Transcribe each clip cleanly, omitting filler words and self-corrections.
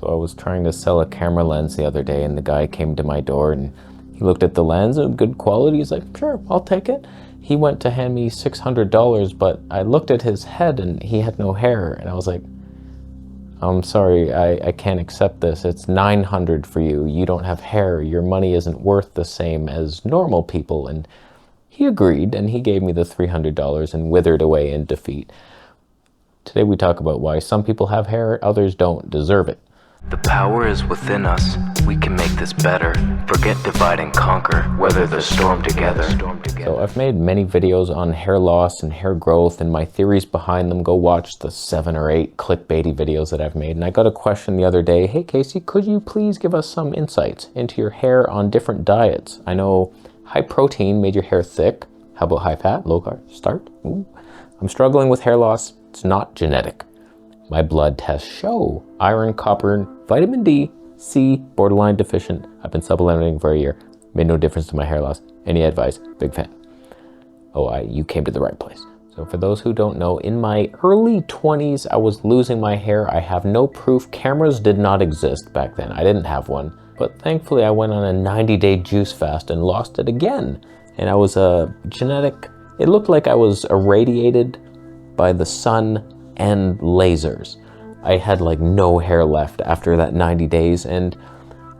So I was trying to sell a camera lens the other day, and the guy came to my door and he looked at the lens and good quality. He's like, sure, I'll take it. He went to hand me $600, but I looked at his head and he had no hair. And I was like, I'm sorry, I can't accept this. It's $900 for you. You don't have hair. Your money isn't worth the same as normal people. And he agreed, and he gave me the $300 and withered away in defeat. Today we talk about why some people have hair, others don't deserve it. The power is within us. We can make this better. Forget divide and conquer. Weather the storm together. So I've made many videos on hair loss and hair growth and my theories behind them. Go watch the 7 or 8 clickbaity videos that I've made. And I got a question the other day. Hey Casey, could you please give us some insights into your hair on different diets? I know high protein made your hair thick. How about high fat, low carb? Start. Ooh. I'm struggling with hair loss. It's not genetic. My blood tests show iron, copper, vitamin D, C, borderline deficient. I've been supplementing for a year. Made no difference to my hair loss. Any advice? Big fan. Oh, you came to the right place. So for those who don't know, in my early 20s, I was losing my hair. I have no proof. Cameras did not exist back then. I didn't have one. But thankfully, I went on a 90-day juice fast and lost it again. And I was a genetic... It looked like I was irradiated by the sun and lasers. I had like no hair left after that 90 days, and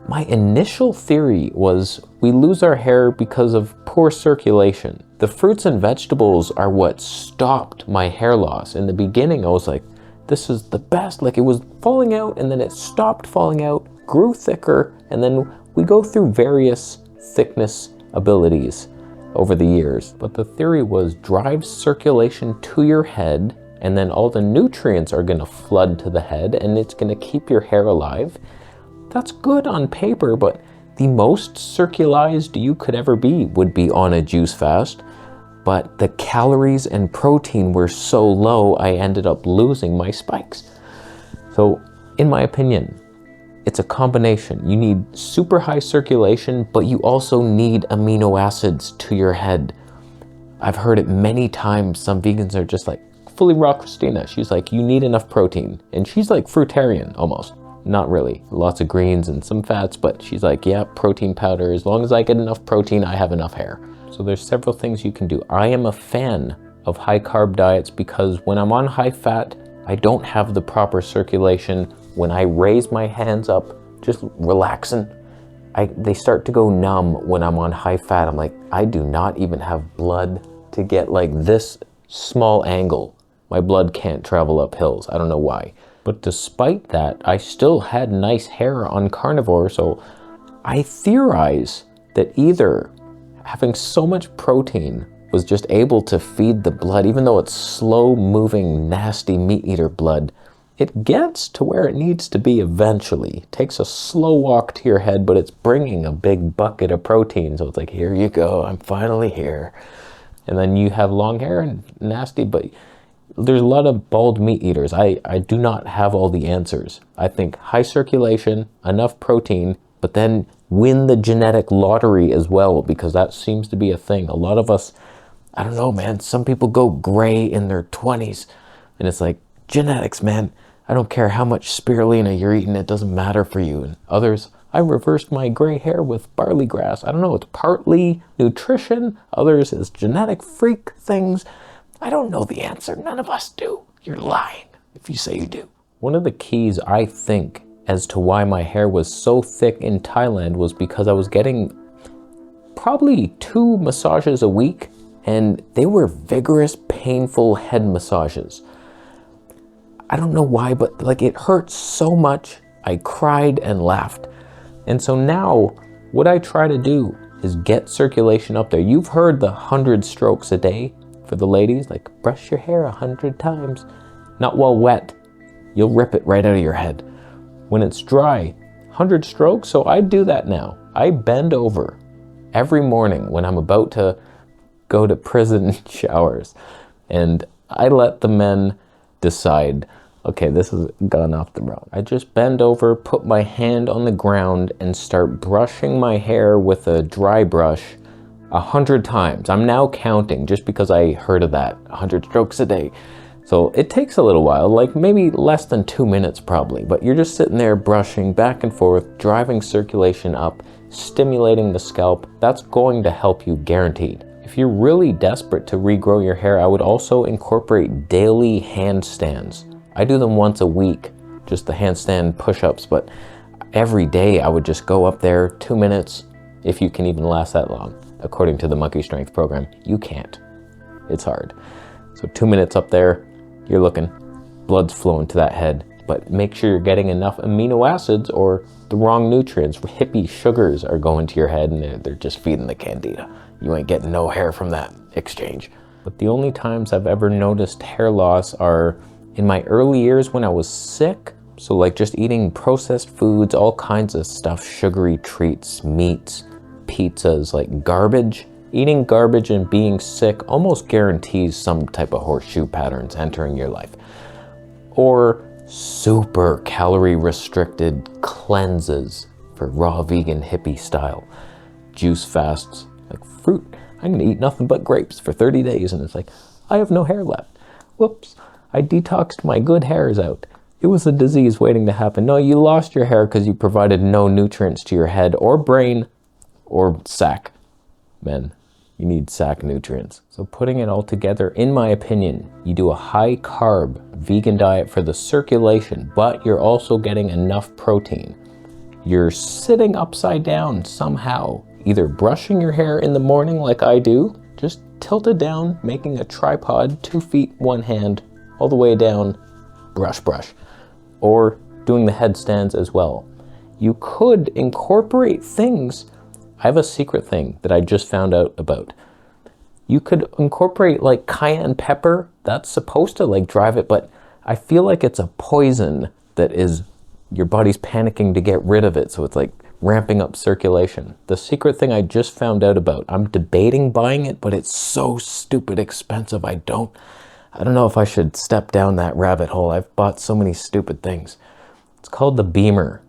my initial theory was we lose our hair because of poor circulation. The fruits and vegetables are what stopped my hair loss. In the beginning, I was like, this is the best. Like, it was falling out and then it stopped falling out, grew thicker, and then we go through various thickness abilities over the years. But the theory was drive circulation to your head, and then all the nutrients are gonna flood to the head and it's gonna keep your hair alive. That's good on paper, but the most circulized you could ever be would be on a juice fast. But the calories and protein were so low, I ended up losing my spikes. So in my opinion, it's a combination. You need super high circulation, but you also need amino acids to your head. I've heard it many times. Some vegans are just like, fully raw Christina, she's like, you need enough protein. And she's like fruitarian almost. Not really. Lots of greens and some fats, but she's like, yeah, protein powder. As long as I get enough protein, I have enough hair. So there's several things you can do. I am a fan of high carb diets because when I'm on high fat, I don't have the proper circulation. When I raise my hands up, just relaxing, they start to go numb when I'm on high fat. I'm like, I do not even have blood to get like this small angle. My blood can't travel up hills. I don't know why. But despite that, I still had nice hair on carnivore. So I theorize that either having so much protein was just able to feed the blood, even though it's slow moving, nasty meat eater blood, it gets to where it needs to be eventually. It takes a slow walk to your head, but it's bringing a big bucket of protein. So it's like, here you go, I'm finally here. And then you have long hair and nasty, but there's a lot of bald meat eaters. I do not have all the answers. I think high circulation, enough protein, but then win the genetic lottery as well, because that seems to be a thing. A lot of us, I don't know, man, some people go gray in their 20s, and it's like, genetics, man. I don't care how much spirulina you're eating, it doesn't matter for you. And others, I reversed my gray hair with barley grass. I don't know, it's partly nutrition, others is genetic freak things. I don't know the answer. None of us do. You're lying if you say you do. One of the keys, I think, as to why my hair was so thick in Thailand was because I was getting probably 2 massages a week, and they were vigorous, painful head massages. I don't know why, but like it hurt so much. I cried and laughed. And so now what I try to do is get circulation up there. You've heard the 100 strokes a day for the ladies, like brush your hair 100 times. Not while wet. You'll rip it right out of your head. When it's dry, 100 strokes. So I do that now. I bend over every morning when I'm about to go to prison showers, and I let the men decide, okay, this has gone off the road. I just bend over, put my hand on the ground, and start brushing my hair with a dry brush 100 times. I'm now counting just because I heard of that, 100 strokes a day. So it takes a little while, like maybe less than 2 minutes probably, but you're just sitting there brushing back and forth, driving circulation up, stimulating the scalp. That's going to help you, guaranteed. If you're really desperate to regrow your hair, I would also incorporate daily handstands. I do them once a week, just the handstand push-ups, but every day I would just go up there 2 minutes, if you can even last that long. According to the Monkey Strength program, you can't. It's hard. So 2 minutes up there, you're looking, blood's flowing to that head, but make sure you're getting enough amino acids or the wrong nutrients. Hippie sugars are going to your head and they're just feeding the candida. You ain't getting no hair from that exchange. But the only times I've ever noticed hair loss are in my early years when I was sick. So like just eating processed foods, all kinds of stuff, sugary treats, meats, pizzas, like garbage. Eating garbage and being sick almost guarantees some type of horseshoe patterns entering your life. Or super calorie restricted cleanses for raw vegan hippie style. Juice fasts, like fruit. I'm gonna eat nothing but grapes for 30 days and it's like, I have no hair left. Whoops, I detoxed my good hairs out. It was a disease waiting to happen. No, you lost your hair because you provided no nutrients to your head or brain or sac. Men, you need sac nutrients. So putting it all together, in my opinion, you do a high carb vegan diet for the circulation, but you're also getting enough protein. You're sitting upside down somehow, either brushing your hair in the morning like I do, just tilted down, making a tripod, 2 feet, 1 hand, all the way down, brush, or doing the headstands as well. You could incorporate things. I have a secret thing that I just found out about. You could incorporate like cayenne pepper. That's supposed to like drive it, but I feel like it's a poison that is, your body's panicking to get rid of it. So it's like ramping up circulation. The secret thing I just found out about, I'm debating buying it, but it's so stupid expensive. I don't know if I should step down that rabbit hole. I've bought so many stupid things. It's called the Beamer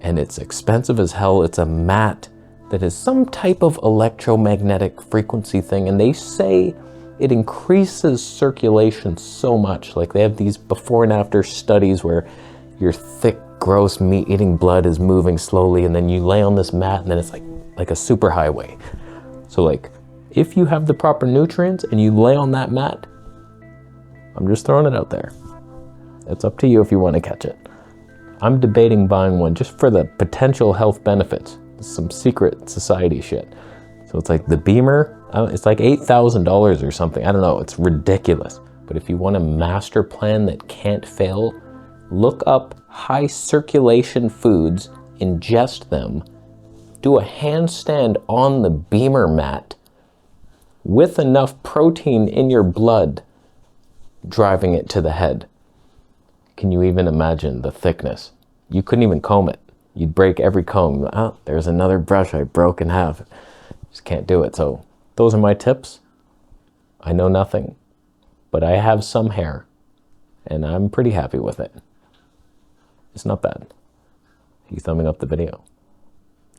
and it's expensive as hell. It's a mat that is some type of electromagnetic frequency thing, and they say it increases circulation so much. Like they have these before and after studies where your thick, gross meat-eating blood is moving slowly, and then you lay on this mat, and then it's like a superhighway. So like, if you have the proper nutrients and you lay on that mat, I'm just throwing it out there. It's up to you if you want to catch it. I'm debating buying one just for the potential health benefits. Some secret society shit. So it's like the Beamer, it's like $8,000 or something. I don't know, it's ridiculous. But if you want a master plan that can't fail, look up high circulation foods, ingest them, do a handstand on the Beamer mat with enough protein in your blood, driving it to the head. Can you even imagine the thickness? You couldn't even comb it. You'd break every comb. Oh, there's another brush I broke in half. Just can't do it. So those are my tips. I know nothing, but I have some hair and I'm pretty happy with it. It's not bad. You thumbing up the video?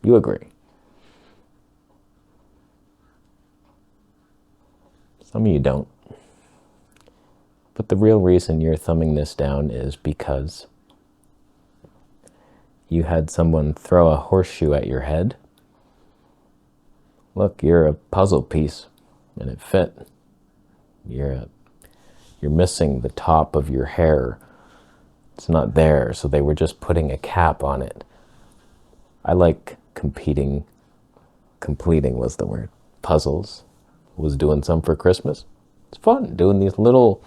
You agree. Some of you don't. But the real reason you're thumbing this down is because you had someone throw a horseshoe at your head. Look, you're a puzzle piece and it fit. You're missing the top of your hair. It's not there, so they were just putting a cap on it. I like completing was the word. Puzzles. Was doing some for Christmas. It's fun doing these little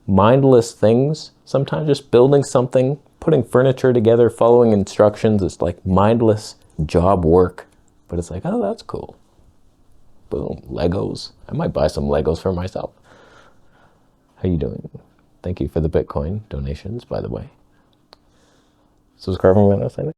mindless things. Sometimes just building something, putting furniture together, following instructions. It's like mindless job work, but it's like, oh, that's cool. Boom, Legos. I might buy some Legos for myself. How you doing? Thank you for the Bitcoin donations, by the way. Subscribe on my website.